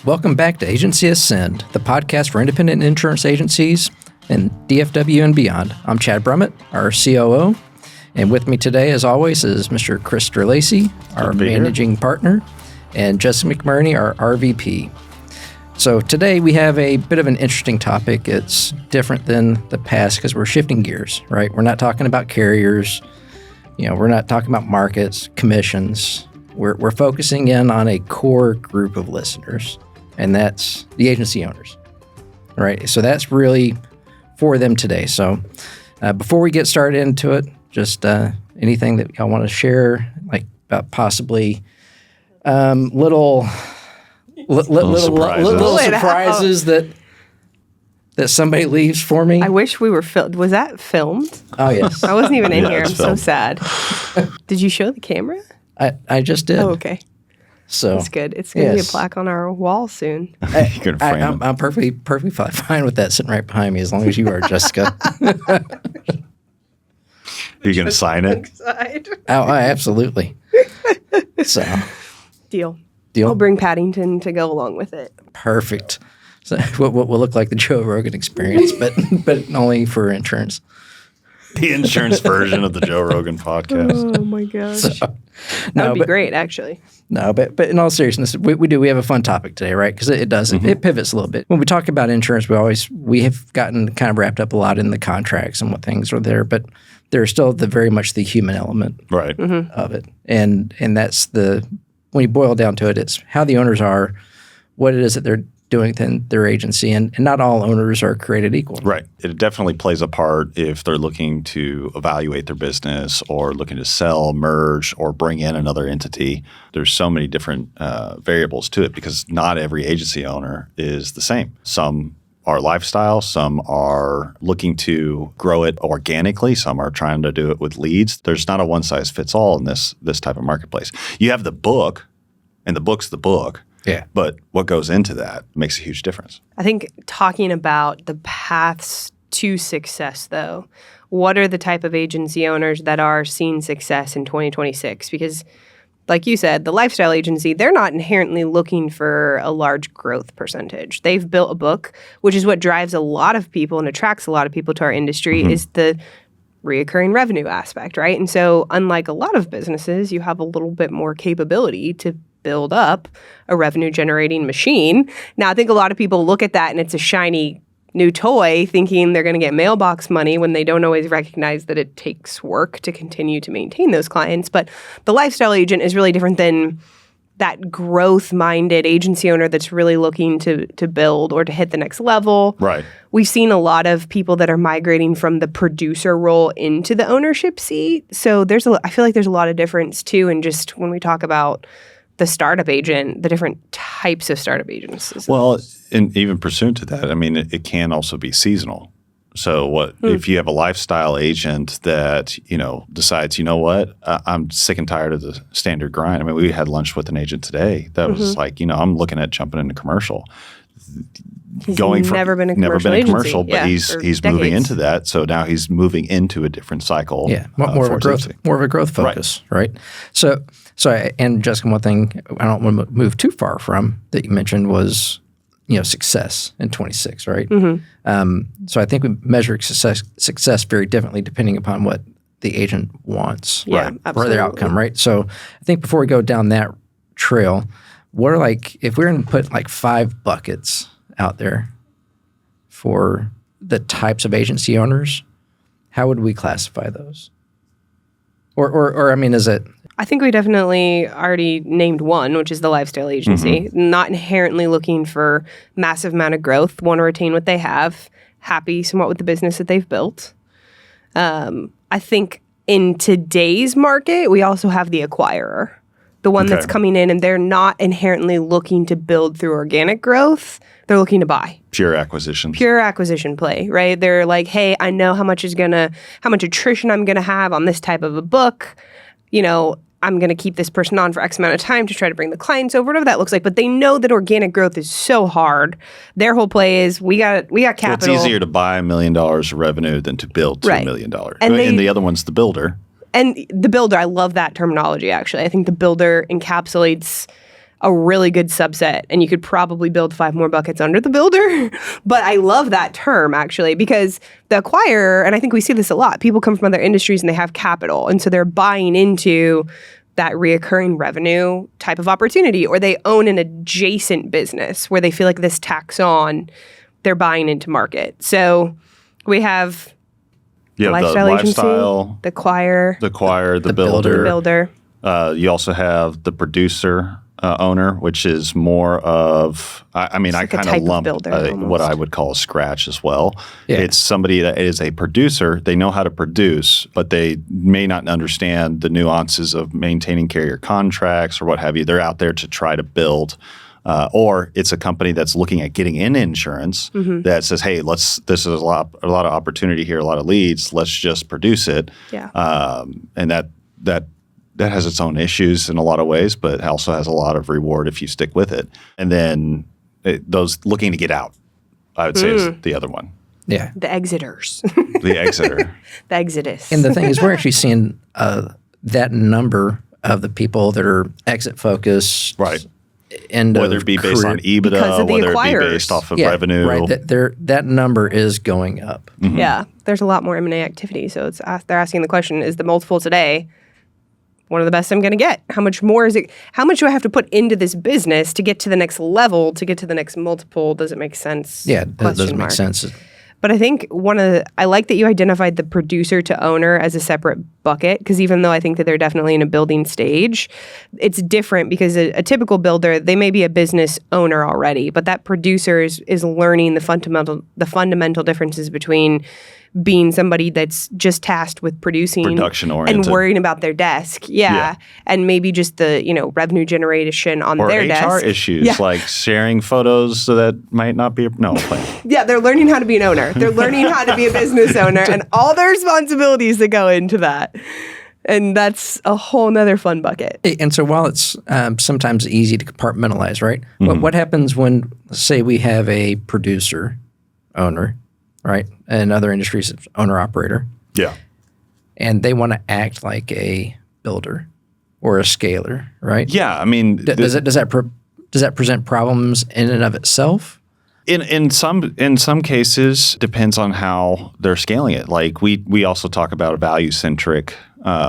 Welcome back to Agency Ascend, the podcast for independent insurance agencies and DFW and beyond. I'm Chad Brummett, our COO, and with me today, as always, is Mr. Chris Lacey, our managing partner, and Jessica McMurney, our RVP. So today we have a bit of an interesting topic. It's different than the past because we're shifting gears, right? We're not talking about carriers. We're not talking about markets, commissions. We're focusing in on a core group of listeners, and that's the agency owners, right? So that's really for them today. So before we get started into it, just anything that y'all want to share, like about possibly little surprises that somebody leaves for me. I wish we were Was that filmed? Oh, yes. I wasn't even in here. I'm filmed. so sad. Did you show the camera? I just did. Oh, okay. So that's good. It's going to be a plaque on our wall soon. I'm perfectly fine with that sitting right behind me as long as you are, Jessica. Are you going to sign it? Oh, absolutely. So Deal. Deal. I'll bring Paddington to go along with it. Perfect. So what will look like the Joe Rogan experience, but only for insurance. The insurance version of the Joe Rogan podcast. Oh my gosh. That would be great, actually. No, but in all seriousness, we have a fun topic today, right? Because it does. Mm-hmm. It pivots a little bit. When we talk about insurance, we have gotten kind of wrapped up a lot in the contracts and what things are there, but there's still very much the human element of it. And that's when you boil down to it, it's how the owners are, what it is that they're doing within their agency, and not all owners are created equal. Right. It definitely plays a part if they're looking to evaluate their business or looking to sell, merge, or bring in another entity. There's so many different variables to it because not every agency owner is the same. Some are lifestyle, some are looking to grow it organically, some are trying to do it with leads. There's not a one-size-fits-all in this type of marketplace. You have the book, and the book's the book. Yeah. But what goes into that makes a huge difference. I think talking about the paths to success, though, what are the type of agency owners that are seeing success in 2026? Because like you said, the lifestyle agency, they're not inherently looking for a large growth percentage. They've built a book, which is what drives a lot of people and attracts a lot of people to our industry, is the reoccurring revenue aspect, right? And so unlike a lot of businesses, you have a little bit more capability to build up a revenue generating machine. Now, I think a lot of people look at that and it's a shiny new toy thinking they're going to get mailbox money when they don't always recognize that it takes work to continue to maintain those clients. But the lifestyle agent is really different than that growth-minded agency owner that's really looking to build or to hit the next level. Right. We've seen a lot of people that are migrating from the producer role into the ownership seat. So I feel like there's a lot of difference too in just when we talk about the startup agent, the different types of startup agents. Well, and even pursuant to that, I mean, it can also be seasonal. So if you have a lifestyle agent that, decides, I'm sick and tired of the standard grind. I mean, we had lunch with an agent today that was like, I'm looking at jumping into commercial. He's never been a commercial, but he's moving into that. So now he's moving into a different cycle. Yeah, more of a growth focus, right? So and Jessica, one thing I don't want to move too far from that you mentioned was success in 26, right? Mm-hmm. So I think we measure success very differently depending upon what the agent wants, or their outcome, right? So I think before we go down that trail, what are if we're going to put 5 buckets out there for the types of agency owners, how would we classify those? Or I mean, is it? I think we definitely already named one, which is the lifestyle agency. Mm-hmm. Not inherently looking for massive amount of growth, want to retain what they have, happy somewhat with the business that they've built. I think in today's market, we also have the acquirer, the one that's coming in and they're not inherently looking to build through organic growth. They're looking to buy. Pure acquisition play, right? They're like, hey, I know how much attrition I'm going to have on this type of a book. I'm going to keep this person on for X amount of time to try to bring the clients over, whatever that looks like. But they know that organic growth is so hard. Their whole play is we got capital. Well, it's easier to buy $1 million of revenue than to build $2 million. And the other one's the builder. And the builder, I love that terminology, actually. I think the builder encapsulates a really good subset, and you could probably build 5 more buckets under the builder. But I love that term, actually, because the acquirer, and I think we see this a lot, people come from other industries and they have capital, and so they're buying into that reoccurring revenue type of opportunity, or they own an adjacent business where they feel like this tacks on, they're buying into market. So we have the lifestyle agency, the acquirer, the builder. builder. You also have the producer owner, which is more of, I kind of lump what I would call a scratch as well. Yeah. It's somebody that is a producer. They know how to produce, but they may not understand the nuances of maintaining carrier contracts or what have you. They're out there to try to build. Or it's a company that's looking at getting in insurance that says, hey, this is a lot of opportunity here, a lot of leads. Let's just produce it. Yeah. And that has its own issues in a lot of ways, but also has a lot of reward if you stick with it. And then those looking to get out, I would say, is the other one. Yeah. The exiters. The exiter. The exodus. And the thing is, we're actually seeing that number of the people that are exit focused. Right. Whether it be based on EBITDA, whether it be based off of revenue. Right. That number is going up. Mm-hmm. Yeah. There's a lot more M&A activity. So they're asking the question, is the multiple today one of the best I'm going to get? How much more is it? How much do I have to put into this business to get to the next level, to get to the next multiple? Does it make sense? Yeah, that does make sense. But I think I like that you identified the producer to owner as a separate bucket, because even though I think that they're definitely in a building stage, it's different because a typical builder, they may be a business owner already, but that producer is learning the fundamental differences between being somebody that's just tasked with producing production-oriented and worrying about their desk. Yeah. And maybe just the, revenue generation on or their HR desk. issues, like sharing photos that might not be Yeah, they're learning how to be an owner. They're learning how to be a business owner and all the responsibilities that go into that. And that's a whole nother fun bucket. And so while it's sometimes easy to compartmentalize, right? Mm-hmm. What happens when, say, we have a producer owner, right? In other industries, it's owner-operator. Yeah. And they want to act like a builder or a scaler, right? Yeah, I mean... Does that present problems in and of itself? In some cases, depends on how they're scaling it. Like we also talk about a value-centric,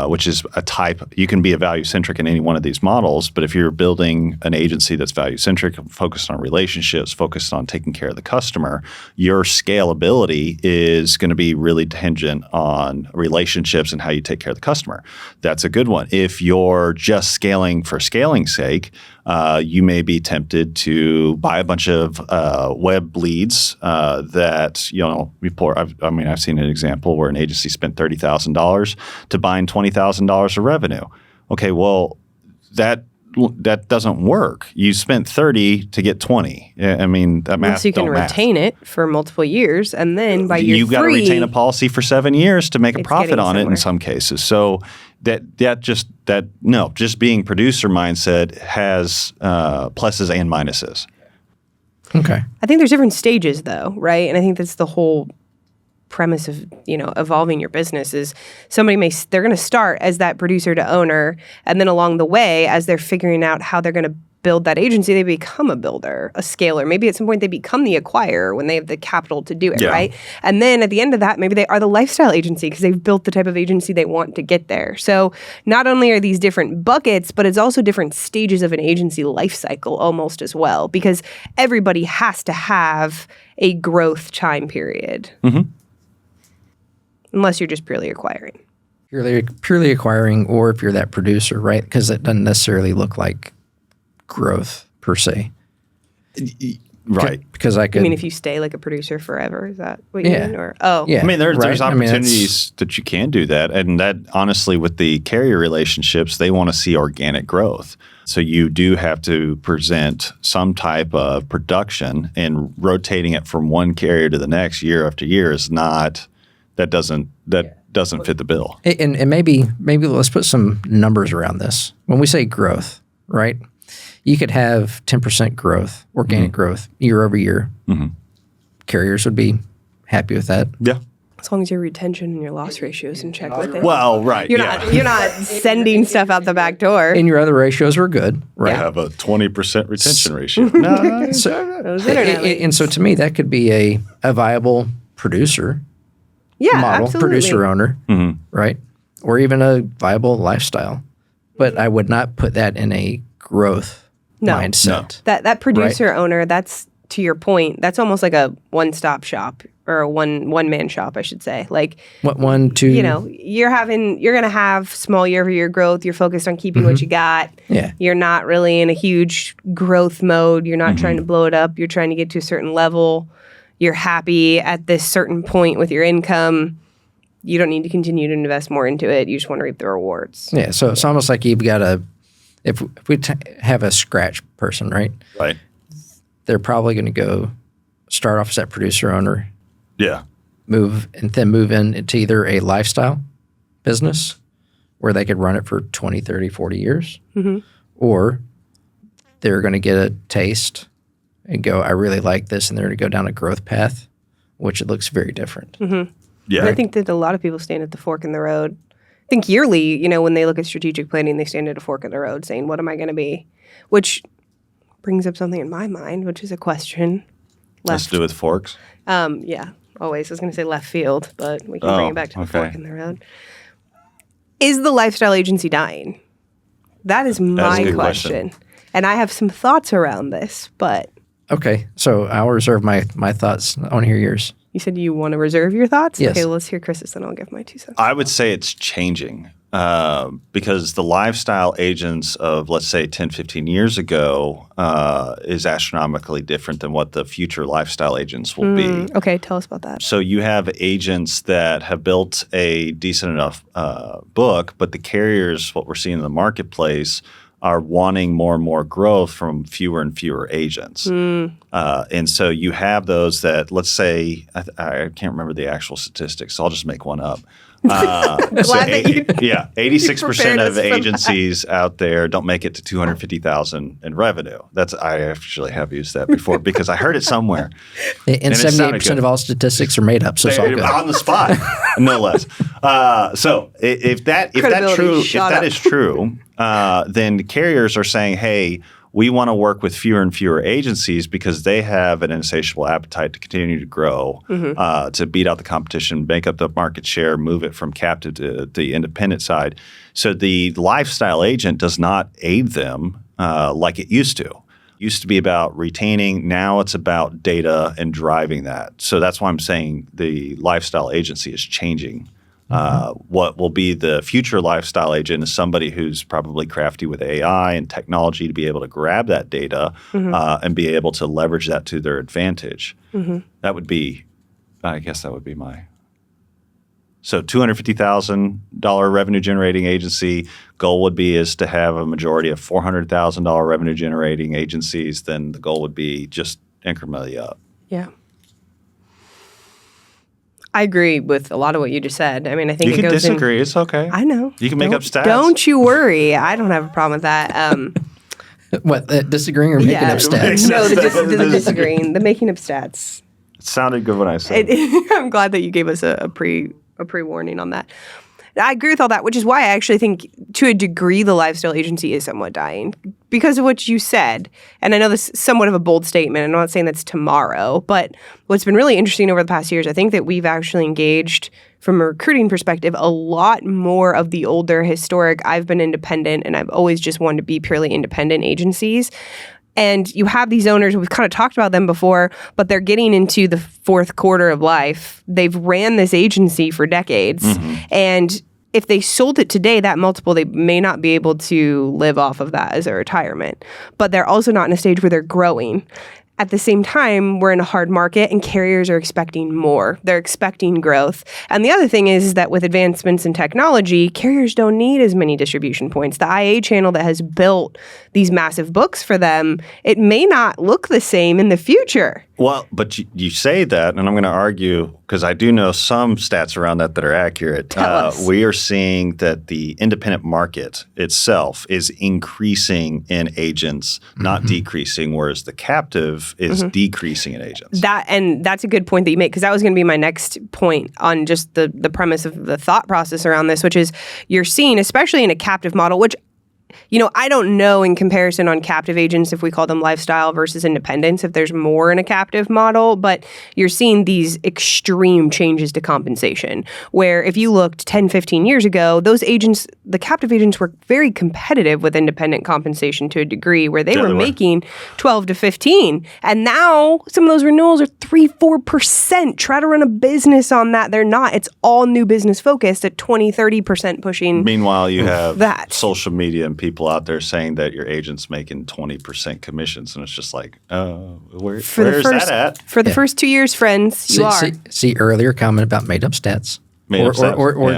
which is a type. You can be a value-centric in any one of these models, but if you're building an agency that's value-centric, focused on relationships, focused on taking care of the customer, your scalability is going to be really dependent on relationships and how you take care of the customer. That's a good one. If you're just scaling for scaling's sake, you may be tempted to buy a bunch of web leads that I've seen an example where an agency spent $30,000 to buying $20,000 of revenue. Okay, well that doesn't work. You spent 30 to get 20. I mean, that math. So you can retain it for multiple years, and then by year 3, you got to retain a policy for 7 years to make a profit on it in some cases. So just being producer mindset has pluses and minuses. Okay. I think there's different stages though, right? And I think that's the whole premise of, evolving your business is they're going to start as that producer to owner, and then along the way, as they're figuring out how they're going to build that agency, they become a builder, a scaler. Maybe at some point they become the acquirer when they have the capital to do it, right? And then at the end of that, maybe they are the lifestyle agency because they've built the type of agency they want to get there. So not only are these different buckets, but it's also different stages of an agency life cycle almost as well, because everybody has to have a growth time period. Mm-hmm. Unless you're just purely acquiring. Purely acquiring, or if you're that producer, right? Because it doesn't necessarily look like growth per se. Right. Because I mean, if you stay like a producer forever, is that what you mean? Or yeah. I mean, there's opportunities that you can do that, and that honestly, with the carrier relationships, they want to see organic growth. So you do have to present some type of production, and rotating it from one carrier to the next year after year is not. That doesn't fit the bill. And maybe let's put some numbers around this. When we say growth, right? You could have 10% growth, organic growth, year over year. Mm-hmm. Carriers would be happy with that. Yeah. As long as your retention and your loss ratio is in check with it. Well, right. You're yeah. not sending stuff out the back door. And your other ratios were good, right? I have a 20% retention ratio. No, And so to me, that could be a viable producer model, absolutely. producer owner, right? Or even a viable lifestyle. But I would not put that in a growth mindset. That producer owner, that's, to your point, that's almost like a one-stop shop or a one-man shop, I should say. Like, What, 1, 2? you know, you're going to have small year-over-year growth. You're focused on keeping what you got. Yeah. You're not really in a huge growth mode. You're not trying to blow it up. You're trying to get to a certain level. You're happy at this certain point with your income. You don't need to continue to invest more into it. You just want to reap the rewards. Yeah, so it's almost like you've got if we have a scratch person, right? Right. They're probably going to go start off as that producer owner, Yeah. move into either a lifestyle business where they could run it for 20, 30, 40 years, or they're going to get a taste and go, I really like this, and they're going to go down a growth path, which it looks very different. Yeah. And I think that a lot of people stand at the fork in the road. I think yearly, you know, when they look at strategic planning, they stand at a fork in the road saying, what am I going to be? Which brings up something in my mind, which is a question. Let's do with forks. Yeah, always. I was going to say left field, but we can bring it back to the fork in the road. Is the lifestyle agency dying? That is my a good question. And I have some thoughts around this, but... Okay, so I'll reserve my thoughts. I want to hear yours. You said you want to reserve your thoughts? Yes. Okay, well, let's hear Chris's, then I'll give my 2 cents. I would say it's changing because the lifestyle agents of, let's say, 10, 15 years ago is astronomically different than what the future lifestyle agents will be. Okay, tell us about that. So you have agents that have built a decent enough book, but the carriers, what we're seeing in the marketplace, are wanting more and more growth from fewer and fewer agents. And so you have those that, let's say, I can't remember the actual statistics, so I'll just make one up. Glad that you 86% of us for agencies out there don't make it to $250,000 in revenue. I actually have used that before because I heard it somewhere. And it sounded 78% good. of all statistics are made up, so it's all good. On the spot, no less. So if that is true, then the carriers are saying, hey, we want to work with fewer and fewer agencies because they have an insatiable appetite to continue to grow, to beat out the competition, make up the market share, move it from captive to the independent side. So the lifestyle agent does not aid them like it used to. It used to be about retaining. Now it's about data and driving that. So that's why I'm saying the lifestyle agency is changing. What will be the future lifestyle agent is somebody who's probably crafty with AI and technology to be able to grab that data and be able to leverage that to their advantage. That would be, I guess that would be my. So $250,000 revenue generating agency goal would be is to have a majority of $400,000 revenue generating agencies. Then the goal would be just incrementally up. Yeah. I agree with a lot of what you just said. I mean, I think you can disagree. It's okay. I know. You can make up stats. Don't you worry. I don't have a problem with that. What, disagreeing or making up stats? No, the disagreeing, the making up stats. It sounded good when I said I'm glad that you gave us a pre-warning on that. I agree with all that, which is why I actually think, to a degree, the lifestyle agency is somewhat dying because of what you said. And I know this is somewhat of a bold statement. I'm not saying that's tomorrow, but what's been really interesting over the past years, I think that we've actually engaged, from a recruiting perspective, a lot more of the older, historic, I've been independent and I've always just wanted to be purely independent agencies. And you have these owners, we've kind of talked about them before, but they're getting into the fourth quarter of life. They've ran this agency for decades. And if they sold it today, that multiple, they may not be able to live off of that as a retirement. But they're also not in a stage where they're growing. At the same time, we're in a hard market and carriers are expecting more. They're expecting growth. And the other thing is that with advancements in technology, carriers don't need as many distribution points. The IA channel that has built these massive books for them, it may not look the same in the future. Well, but you say that, and I'm going to argue, because I do know some stats around that are accurate. Tell us. We are seeing that the independent market itself is increasing in agents, not decreasing, whereas the captive is decreasing in agents. That's a good point that you make, because that was going to be my next point on just the premise of the thought process around this, which is you're seeing, especially in a captive model, which I don't know in comparison on captive agents if we call them lifestyle versus independents, if there's more in a captive model, but you're seeing these extreme changes to compensation where if you looked 10, 15 years ago, those agents, the captive agents were very competitive with independent compensation to a degree where they were making 12 to 15. And now some of those renewals are 3-4%. Try to run a business on that. They're not. It's all new business focused at 20-30% pushing. Meanwhile, you have that. Social media and people out there saying that your agent's making 20% commissions, and it's just like, where's that at? For the first 2 years, friends, you are. See earlier comment about made up stats. Or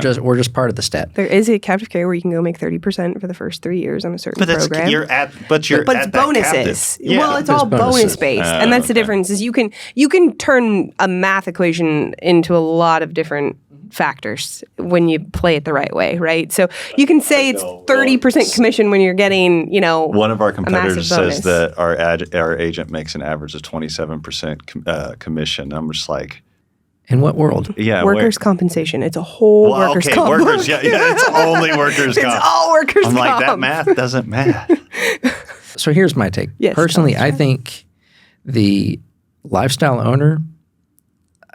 just part of the stat. There is a captive carrier where you can go make 30% for the first 3 years on a certain program. But it's bonuses. Yeah. Well, it's all bonus based, and that's the difference. Is you can turn a math equation into a lot of different factors when you play it the right way, right? So you can say it's 30% commission when you're getting, one of our competitors says bonus. that our agent makes an average of 27% commission. I'm just like, in what world? Yeah, workers' compensation. It's a whole workers' comp. Workers. Yeah, it's only workers' comp. It's all workers' comp. I'm like, that math doesn't math. So here's my take. Yes, personally, I think the lifestyle owner,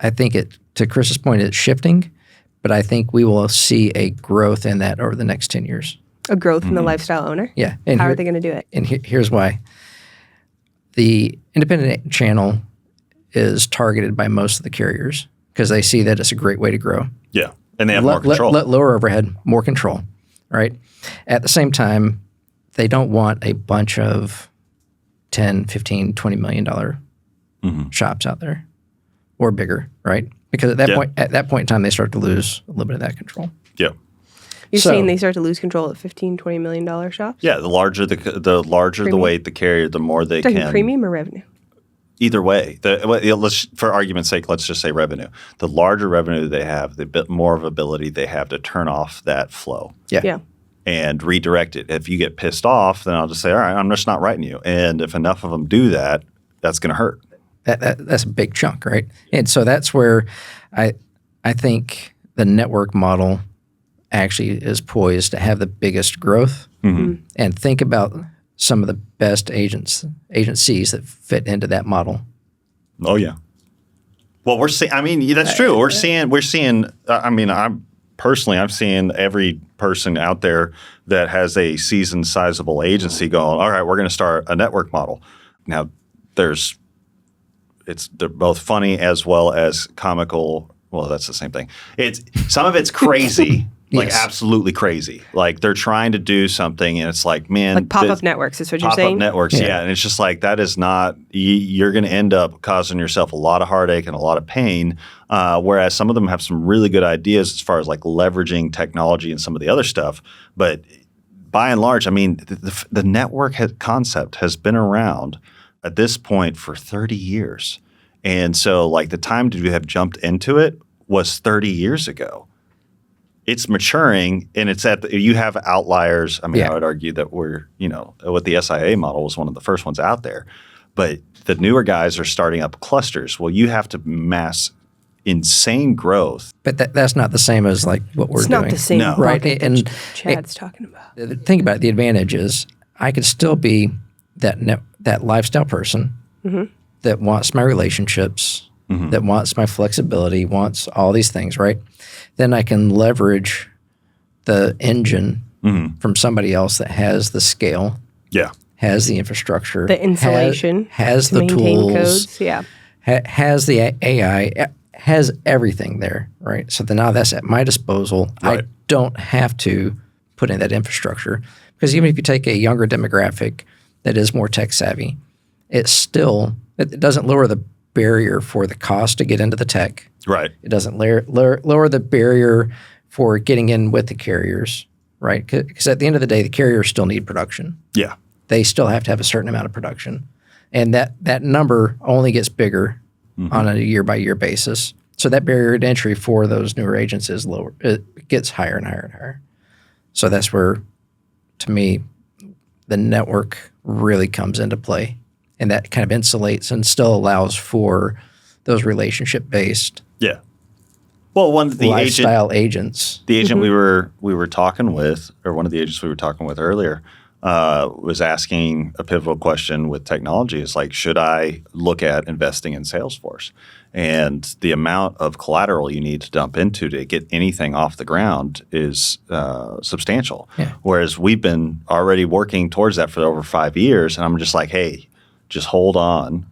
to Chris's point, it's shifting, but I think we will see a growth in that over the next 10 years. A growth in the lifestyle owner? Yeah. And how are they going to do it? And here's why. The independent channel is targeted by most of the carriers because they see that it's a great way to grow. Yeah. And they have more control. Lower overhead, more control, right? At the same time, they don't want a bunch of $10, $15, $20 million shops out there or bigger, right? Because at that point in time, they start to lose a little bit of that control. Yeah. You're saying they start to lose control at $15, $20 million shops? Yeah. The larger the weight the carrier, the more they can. Premium or revenue? Either way, for argument's sake, let's just say revenue. The larger revenue they have, the bit more of ability they have to turn off that flow. Yeah. And redirect it. If you get pissed off, then I'll just say, all right, I'm just not writing you. And if enough of them do that, that's going to hurt. That's a big chunk, right? And so that's where I think the network model actually is poised to have the biggest growth. And think about some of the best agencies that fit into that model. Oh yeah. Well, we're seeing. I mean, that's true. We're seeing. I mean, I'm seeing every person out there that has a seasoned, sizable agency going, all right, we're going to start a network model. Now, they're both funny as well as comical. Well, that's the same thing. Some of it's crazy. Like absolutely crazy. Like they're trying to do something and it's like, man. Like pop-up networks is what you're saying? Pop-up networks, yeah. And it's just like that is not – you're going to end up causing yourself a lot of heartache and a lot of pain, whereas some of them have some really good ideas as far as like leveraging technology and some of the other stuff. But by and large, I mean the network concept has been around at this point for 30 years. And so like the time to have jumped into it was 30 years ago. It's maturing, and you have outliers. I mean, I would argue that we're, with the SIA model was one of the first ones out there. But the newer guys are starting up clusters. Well, you have to mass insane growth. But that's not the same as like what we're doing. It's not the same, right? And Chad's talking about. Think about it. The advantage is I could still be that lifestyle person that wants my relationships, that wants my flexibility, wants all these things, right? Then I can leverage the engine from somebody else that has the scale, has the infrastructure, the insulation, has the tools, codes, has the AI, has everything there, right? So then now that's at my disposal. Right. I don't have to put in that infrastructure because even if you take a younger demographic that is more tech savvy, it doesn't lower the barrier for the cost to get into the tech. Right. It doesn't lower the barrier for getting in with the carriers, right? Because at the end of the day, the carriers still need production. Yeah. They still have to have a certain amount of production. And that number only gets bigger on a year-by-year basis. So that barrier to entry for those newer agents is lower. It gets higher and higher and higher. So that's where, to me, the network really comes into play. And that kind of insulates and still allows for those relationship-based lifestyle agents. The agent we were talking with, or one of the agents we were talking with earlier, was asking a pivotal question with technology. Is like, should I look at investing in Salesforce? And the amount of collateral you need to dump into to get anything off the ground is substantial. Yeah. Whereas we've been already working towards that for over 5 years, and I'm just like, hey, just hold on.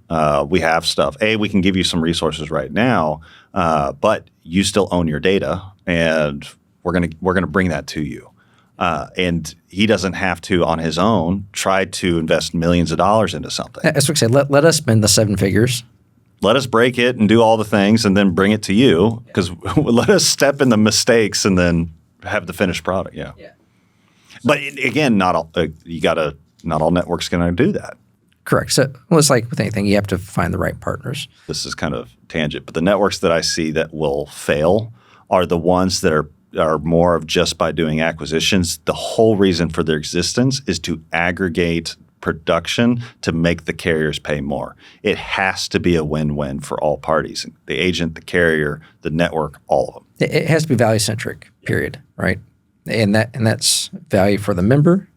We have stuff. We can give you some resources right now, but you still own your data, and we're gonna bring that to you. And he doesn't have to, on his own, try to invest millions of dollars into something. As we say, let us spend the 7 figures. Let us break it and do all the things, and then bring it to you. Because let us step in the mistakes and then have the finished product. Yeah. But again, not all networks going to do that. Correct. So, it's like with anything, you have to find the right partners. This is kind of tangent, but the networks that I see that will fail are the ones that are more of just by doing acquisitions. The whole reason for their existence is to aggregate production to make the carriers pay more. It has to be a win-win for all parties: the agent, the carrier, the network, all of them. It has to be value-centric, period, right? And that's value for the member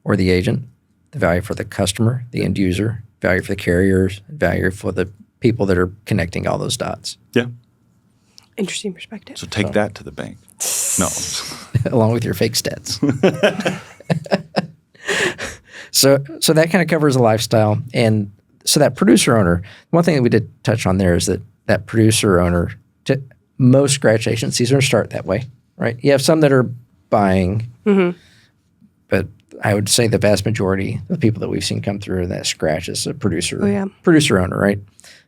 or the agent, the value for the customer, the end user, value for the carriers, value for the people that are connecting all those dots. Yeah. Interesting perspective. So take that to the bank. No. Along with your fake stats. So that kind of covers the lifestyle. And so that producer owner, one thing that we did touch on there is that producer owner, most scratch agencies are going to start that way, right? You have some that are buying, but I would say the vast majority of the people that we've seen come through that scratch is a producer owner, right?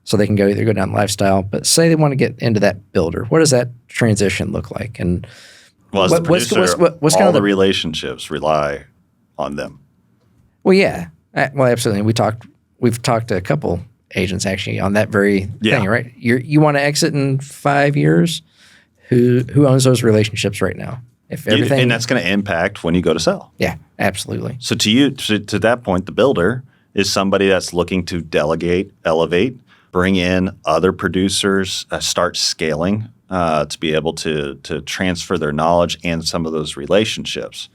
So they can either go down lifestyle, but say they want to get into that builder. What does that transition look like? And as the producer, what's all the relationships rely on them. Well, yeah. Well, absolutely. We've talked to a couple agents actually on that very thing, right? You want to exit in 5 years? Who owns those relationships right now? If everything, and that's going to impact when you go to sell. Yeah, absolutely. So to that point, the builder is somebody that's looking to delegate, elevate, bring in other producers, start scaling to be able to transfer their knowledge and some of those relationships.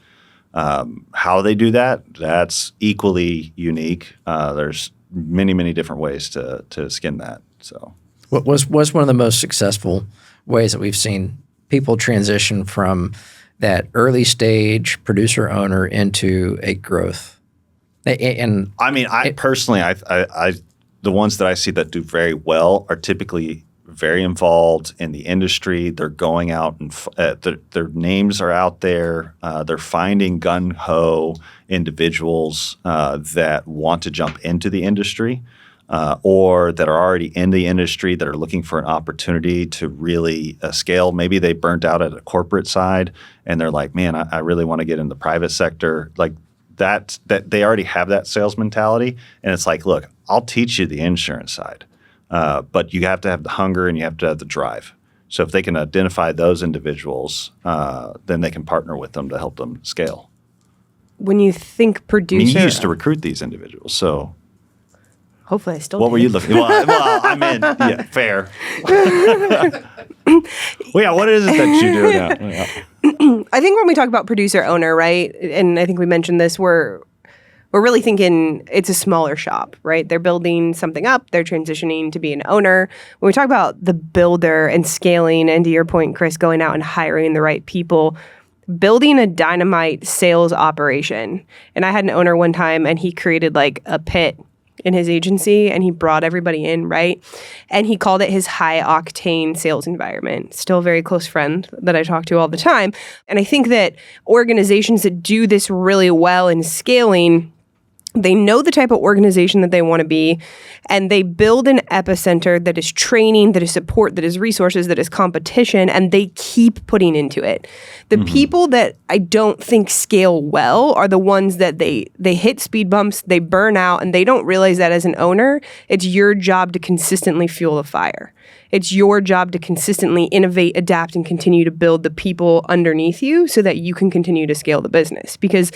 How they do that, that's equally unique. There's many, many different ways to skin that. So, what was one of the most successful ways that we've seen people transition from that early stage producer owner into a growth? And I mean, personally, the ones that I see that do very well are typically very involved in the industry. They're going out and their names are out there. They're finding gung-ho individuals that want to jump into the industry or that are already in the industry that are looking for an opportunity to really scale. Maybe they burnt out at a corporate side and they're like, man, I really want to get in the private sector. Like that they already have that sales mentality. And it's like, look, I'll teach you the insurance side. But you have to have the hunger and you have to have the drive. So if they can identify those individuals, then they can partner with them to help them scale. When you think producer, you used to recruit these individuals, so hopefully I still. What were you looking? Well, I mean, yeah, fair. Well, yeah, what is it that you do now? Yeah. I think when we talk about producer owner, right, and I think we mentioned this, we're really thinking it's a smaller shop, right? They're building something up. They're transitioning to be an owner. When we talk about the builder and scaling, and to your point, Chris, going out and hiring the right people, building a dynamite sales operation. And I had an owner one time, and he created like a pit in his agency, and he brought everybody in, right? And he called it his high-octane sales environment. Still a very close friend that I talk to all the time. And I think that organizations that do this really well in scaling, They know the type of organization that they want to be, and they build an epicenter that is training, that is support, that is resources, that is competition, and they keep putting into it. The people that I don't think scale well are the ones that they hit speed bumps, they burn out, and they don't realize that as an owner, it's your job to consistently fuel the fire. It's your job to consistently innovate, adapt, and continue to build the people underneath you so that you can continue to scale the business. Because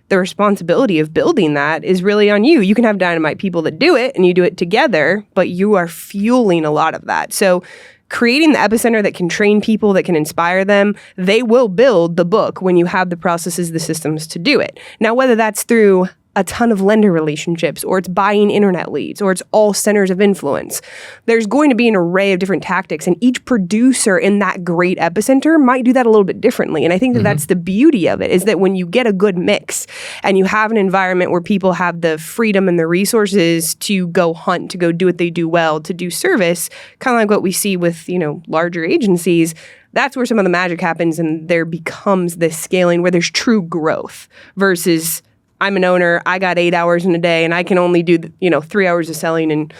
the responsibility of building that is really on you. You can have dynamite people that do it and you do it together, but you are fueling a lot of that. So creating the epicenter that can train people, that can inspire them, they will build the book when you have the processes, the systems to do it. Now, whether that's through a ton of lender relationships, or it's buying internet leads, or it's all centers of influence. There's going to be an array of different tactics, and each producer in that great epicenter might do that a little bit differently. And I think that that's the beauty of it, is that when you get a good mix and you have an environment where people have the freedom and the resources to go hunt, to go do what they do well, to do service, kind of like what we see with, larger agencies, that's where some of the magic happens, and there becomes this scaling where there's true growth versus I'm an owner, I got 8 hours in a day, and I can only do 3 hours of selling and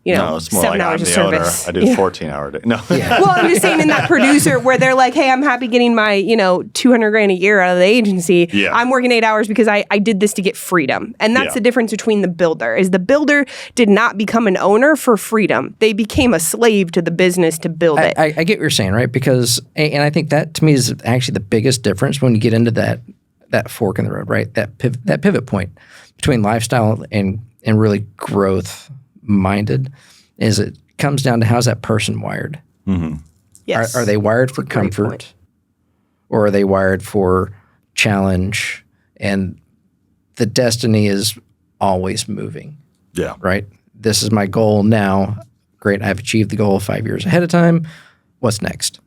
no, it's more 7 like hours I'm of the owner. service. I do 14-hour day. No. Well, I'm just saying in that producer where they're like, hey, I'm happy getting my, $200,000 a year out of the agency. Yeah. I'm working 8 hours because I did this to get freedom. And that's the difference between the builder, is the builder did not become an owner for freedom. They became a slave to the business to build it. I get what you're saying, right? Because, and I think that to me is actually the biggest difference when you get into that fork in the road, right? That pivot point between lifestyle and really growth minded, is it comes down to how's that person wired? Yes. Are they wired for comfort, or are they wired for challenge? And the destiny is always moving. Yeah. Right? This is my goal now. Great. I've achieved the goal 5 years ahead of time. What's next?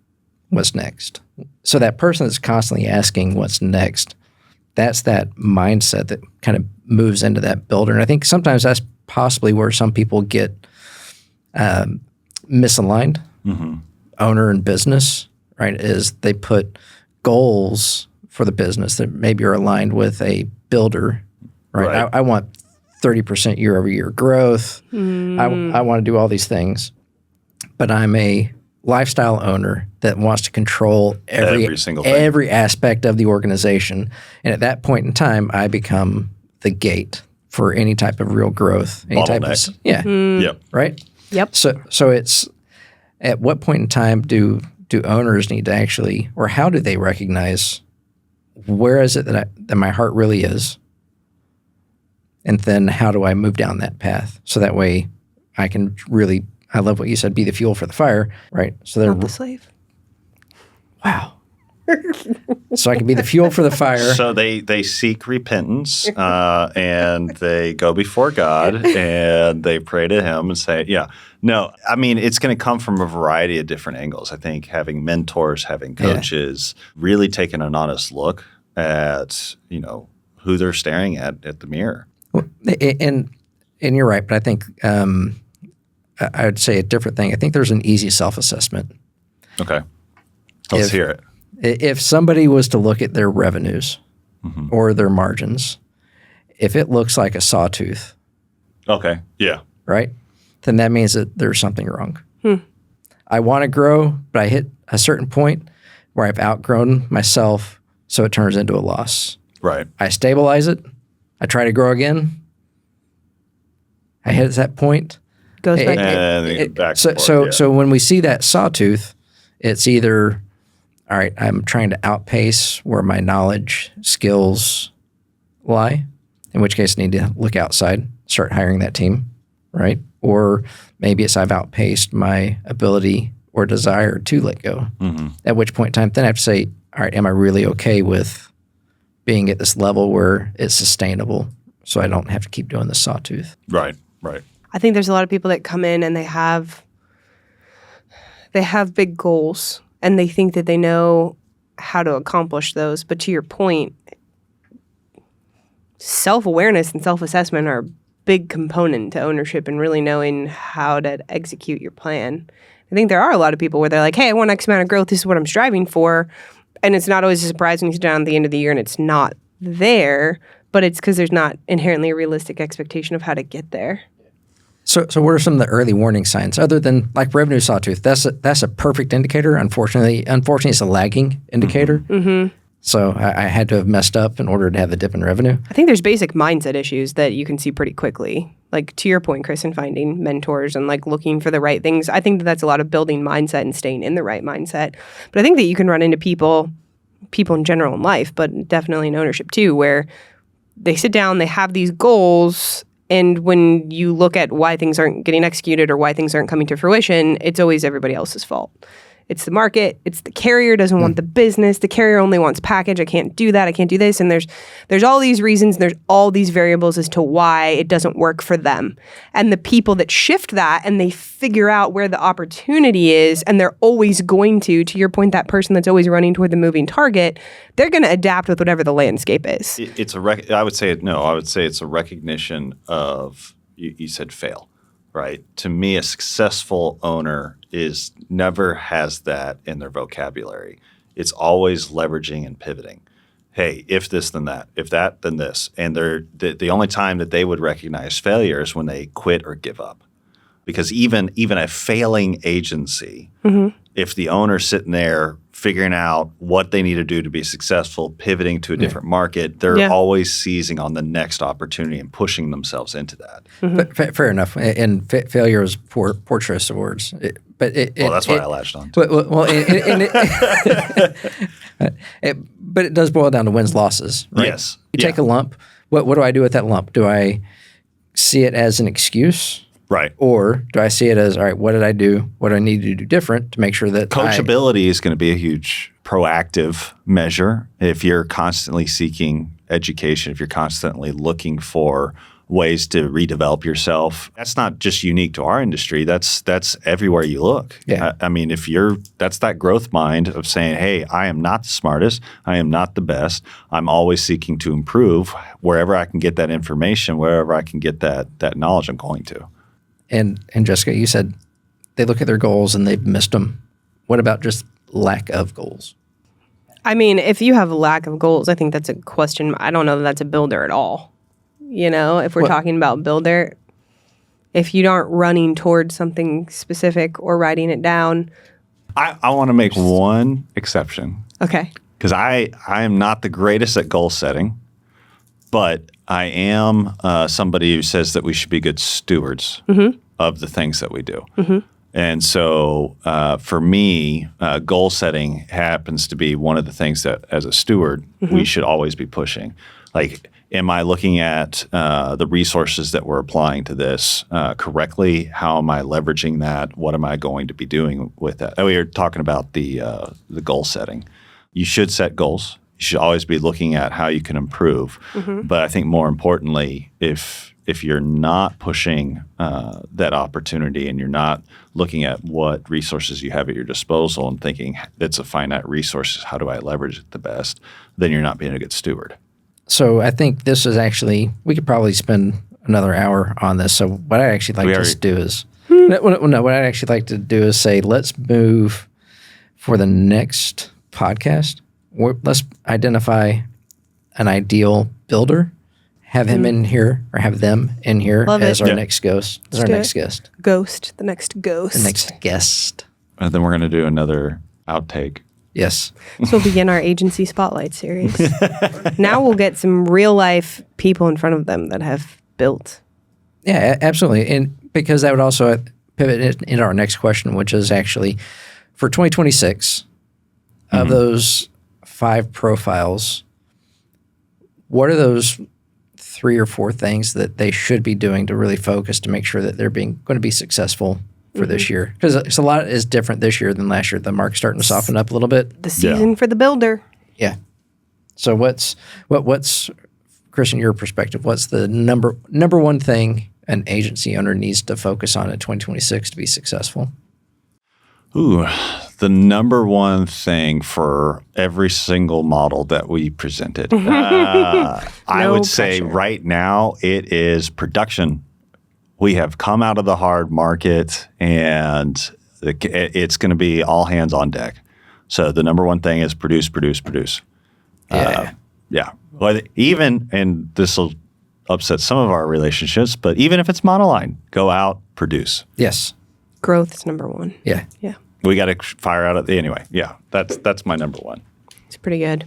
What's next? So that person that's constantly asking what's next, that's that mindset that kind of moves into that builder. And I think sometimes that's possibly where some people get misaligned, owner and business, right? Is they put goals for the business that maybe are aligned with a builder, right? I want 30% year over year growth. I want to do all these things, but I'm a lifestyle owner that wants to control every single thing, every aspect of the organization. And at that point in time, I become the gate for any type of real growth. Any type of, right? Yep. So it's at what point in time do owners need to actually, or how do they recognize where is it that my heart really is? And then how do I move down that path? So that way I can really, I love what you said, be the fuel for the fire, right? So they're Not the slave. Wow. So I can be the fuel for the fire. So they seek repentance and they go before God and they pray to Him and say, no, I mean, it's going to come from a variety of different angles. I think having mentors, having coaches, really taking an honest look at, who they're staring at the mirror. Well, and you're right, but I think I would say a different thing. I think there's an easy self-assessment. Okay. Let's hear it. If somebody was to look at their revenues or their margins, if it looks like a sawtooth, right, then that means that there's something wrong. I want to grow, but I hit a certain point where I've outgrown myself, so it turns into a loss. Right. I stabilize it. I try to grow again. I hit that point. Goes back. And back and forth, So when we see that sawtooth, it's either, all right, I'm trying to outpace where my knowledge, skills lie, in which case I need to look outside, start hiring that team, right? Or maybe it's I've outpaced my ability or desire to let go. At which point in time, then I have to say, all right, am I really okay with being at this level where it's sustainable so I don't have to keep doing the sawtooth? Right. I think there's a lot of people that come in and they have big goals and they think that they know how to accomplish those. But to your point, self-awareness and self-assessment are a big component to ownership and really knowing how to execute your plan. I think there are a lot of people where they're like, hey, I want X amount of growth. This is what I'm striving for. And it's not always a surprise when you sit down at the end of the year and it's not there. but it's because there's not inherently a realistic expectation of how to get there. So what are some of the early warning signs other than like revenue sawtooth? That's a perfect indicator. Unfortunately, it's a lagging indicator. Mm-hmm. So I had to have messed up in order to have the dip in revenue. I think there's basic mindset issues that you can see pretty quickly. Like to your point, Chris, in finding mentors and like looking for the right things. I think that that's a lot of building mindset and staying in the right mindset. But I think that you can run into people in general in life, but definitely in ownership too, where they sit down, they have these goals, and when you look at why things aren't getting executed or why things aren't coming to fruition, it's always everybody else's fault. It's the market. It's the carrier doesn't want the business. The carrier only wants package. I can't do that. I can't do this. And there's all these reasons. There's all these variables as to why it doesn't work for them. And the people that shift that and they figure out where the opportunity is, and they're always going to your point, that person that's always running toward the moving target, they're going to adapt with whatever the landscape is. I would say it's a recognition of, you said fail, right? To me, a successful owner never has that in their vocabulary. It's always leveraging and pivoting. Hey, if this, then that. If that, then this. And the only time that they would recognize failure is when they quit or give up. Because even a failing agency, if the owner's sitting there figuring out what they need to do to be successful, pivoting to a different market, they're always seizing on the next opportunity and pushing themselves into that. Fair enough. And failure is poor choice of words. But that's why I latched on. But it does boil down to wins, losses, right? Yes. You take a lump. What do I do with that lump? Do I see it as an excuse? Right. Or do I see it as, all right, what did I do? What do I need to do different to make sure that coachability is going to be a huge proactive measure. If you're constantly seeking education, if you're constantly looking for ways to redevelop yourself, that's not just unique to our industry. That's everywhere you look. Yeah. I mean, that's that growth mind of saying, hey, I am not the smartest. I am not the best. I'm always seeking to improve. Wherever I can get that information, wherever I can get that knowledge, I'm going to. And Jessica, you said they look at their goals and they've missed them. What about just lack of goals? I mean, if you have a lack of goals, I think that's a question. I don't know that that's a builder at all. You know, if we're talking about builder, if you aren't running towards something specific or writing it down. I want to make one exception. Okay. Because I am not the greatest at goal setting, but I am somebody who says that we should be good stewards of the things that we do. And so for me, goal setting happens to be one of the things that as a steward, we should always be pushing. Like, am I looking at the resources that we're applying to this correctly? How am I leveraging that? What am I going to be doing with that? We were talking about the goal setting. You should set goals. You should always be looking at how you can improve. But I think more importantly, if you're not pushing that opportunity and you're not looking at what resources you have at your disposal and thinking it's a finite resource, how do I leverage it the best, then you're not being a good steward. So I think this is actually, we could probably spend another hour on this. So what I'd actually like to do is, what I'd actually like to do is say, let's move for the next podcast. Let's identify an ideal builder, have him in here or have them in here as our next ghost. As our next guest. The next ghost. The next guest. And then we're going to do another outtake. Yes. So we'll begin our agency spotlight series. Now we'll get some real life people in front of them that have built. Yeah, absolutely. And because that would also pivot into our next question, which is actually for 2026, of those 5 profiles, what are those 3 or 4 things that they should be doing to really focus to make sure that they're going to be successful for this year? Because a lot is different this year than last year. The market's starting to soften up a little bit. The season for the builder. Yeah. So what's Chris, in your perspective, what's the number one thing an agency owner needs to focus on in 2026 to be successful? Ooh, the number one thing for every single model that we presented, I would say right now it is production. We have come out of the hard market and it's going to be all hands on deck. So the number one thing is produce. Yeah. Yeah. Well, even, and this will upset some of our relationships, but even if it's monoline, go out, produce. Yes. Growth is number one. Yeah. Yeah. We got to fire out anyway. Yeah. That's my number one. It's pretty good.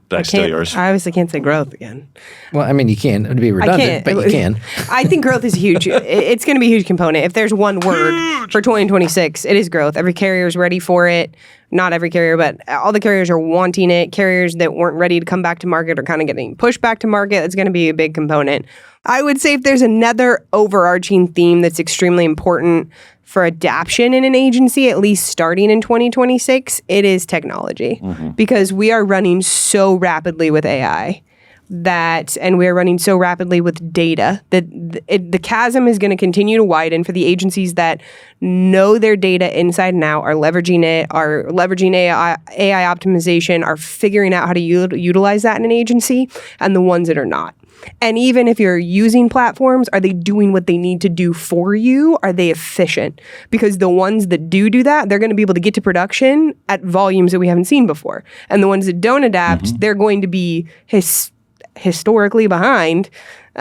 Did I steal yours? I obviously can't say growth again. Well, I mean, you can. It'd be redundant, but you can. I think growth is huge. It's going to be a huge component. If there's one word for 2026, it is growth. Every carrier is ready for it. Not every carrier, but all the carriers are wanting it. Carriers that weren't ready to come back to market are kind of getting pushed back to market. It's going to be a big component. I would say if there's another overarching theme that's extremely important for adaption in an agency, at least starting in 2026, it is technology. Because we are running so rapidly with AI and we are running so rapidly with data that the chasm is going to continue to widen for the agencies that know their data inside and out, are leveraging it, are leveraging AI optimization, are figuring out how to utilize that in an agency, and the ones that are not. And even if you're using platforms, are they doing what they need to do for you? Are they efficient? Because the ones that do that, they're going to be able to get to production at volumes that we haven't seen before. And the ones that don't adapt, they're going to be historically behind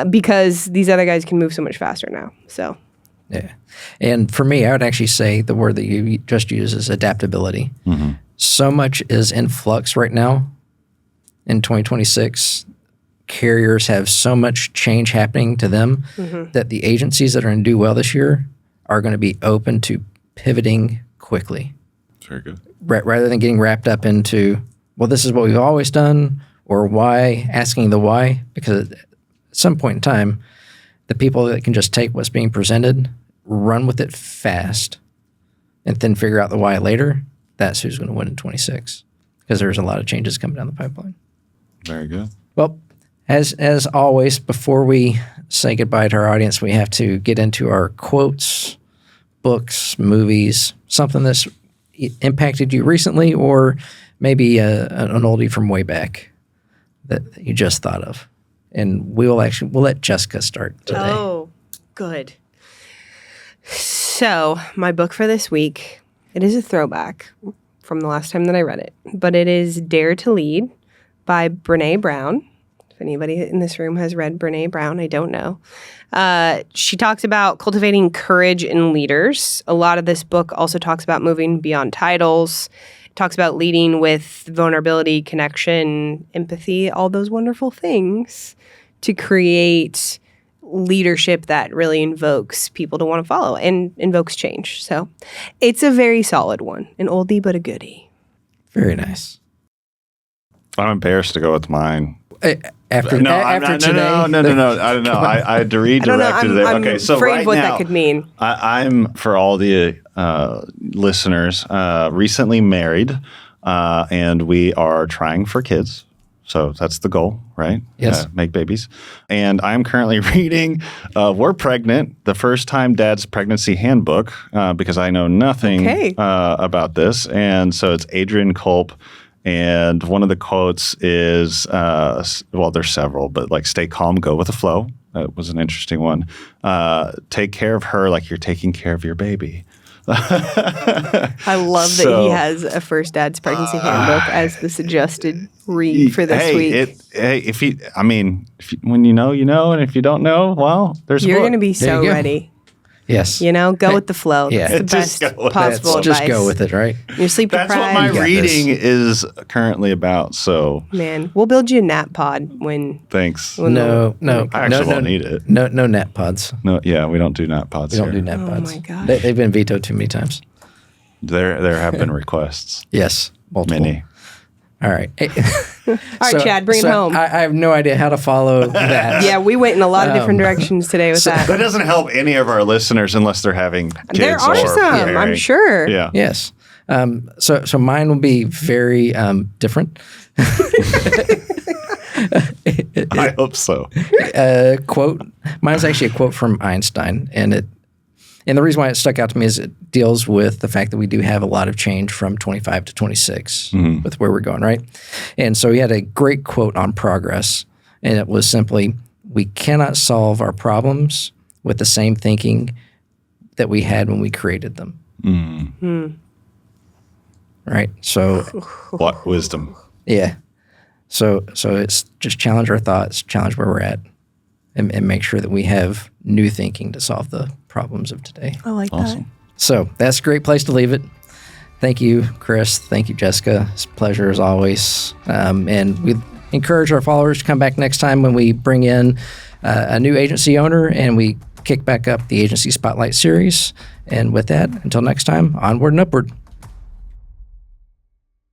because these other guys can move so much faster now. So, yeah. And for me, I would actually say the word that you just used is adaptability. So much is in flux right now in 2026. Carriers have so much change happening to them that the agencies that are going to do well this year are going to be open to pivoting quickly. Very good. Rather than getting wrapped up into, well, this is what we've always done, or why, asking the why, because at some point in time, the people that can just take what's being presented, run with it fast, and then figure out the why later, that's who's going to win in 26, because there's a lot of changes coming down the pipeline. Very good. Well, as always, before we say goodbye to our audience, we have to get into our quotes, books, movies, something that's impacted you recently, or maybe an oldie from way back that you just thought of. And we'll let Jessica start today. Oh, good. So my book for this week, it is a throwback from the last time that I read it, but it is Dare to Lead by Brené Brown. If anybody in this room has read Brené Brown, I don't know. She talks about cultivating courage in leaders. A lot of this book also talks about moving beyond titles. It talks about leading with vulnerability, connection, empathy, all those wonderful things to create leadership that really invokes people to want to follow and invokes change. So it's a very solid one, an oldie but a goodie. Very nice. I'm embarrassed to go with mine. After today? No. I don't know. I had to redirect it. I'm so afraid right what now, that could mean. I'm, for all the listeners, recently married, and we are trying for kids. So that's the goal, right? Yes. Make babies. And I'm currently reading We're Pregnant, the First Time Dad's Pregnancy Handbook, because I know nothing about this. And so it's Adrian Culp. And one of the quotes is, well, there's several, but like, stay calm, go with the flow. That was an interesting one. Take care of her like you're taking care of your baby. I love that he has a First Dad's Pregnancy Handbook as the suggested read for this week. When you know, and if you don't know, well, you're going to be so ready. Yes. Go with the flow. Yeah. That's the best possible advice. Just go with it, right? You're sleep deprived. That's what my reading is currently about. So, man, we'll build you a nap pod when. Thanks. No. I actually won't need it. No nap pods. No, yeah, we don't do nap pods. We don't do nap pods. Oh my gosh. They've been vetoed too many times. There have been requests. Yes, multiple. Many. All right. All right, Chad, bring it home. I have no idea how to follow that. Yeah, we went in a lot of different directions today with that. That doesn't help any of our listeners unless they're having kids. There are some, I'm sure. Yeah. Yes. So mine will be very different. I hope so. Quote. Mine's actually a quote from Einstein, and the reason why it stuck out to me is it deals with the fact that we do have a lot of change from 25 to 26 with where we're going, right? And so he had a great quote on progress, and it was simply, we cannot solve our problems with the same thinking that we had when we created them. Right? So. What wisdom. Yeah. So it's just challenge our thoughts, challenge where we're at, and make sure that we have new thinking to solve the problems of today. I like that. Awesome. So that's a great place to leave it. Thank you, Chris. Thank you, Jessica. It's a pleasure as always. And we encourage our followers to come back next time when we bring in a new agency owner and we kick back up the Agency Spotlight series. And with that, until next time, onward and upward.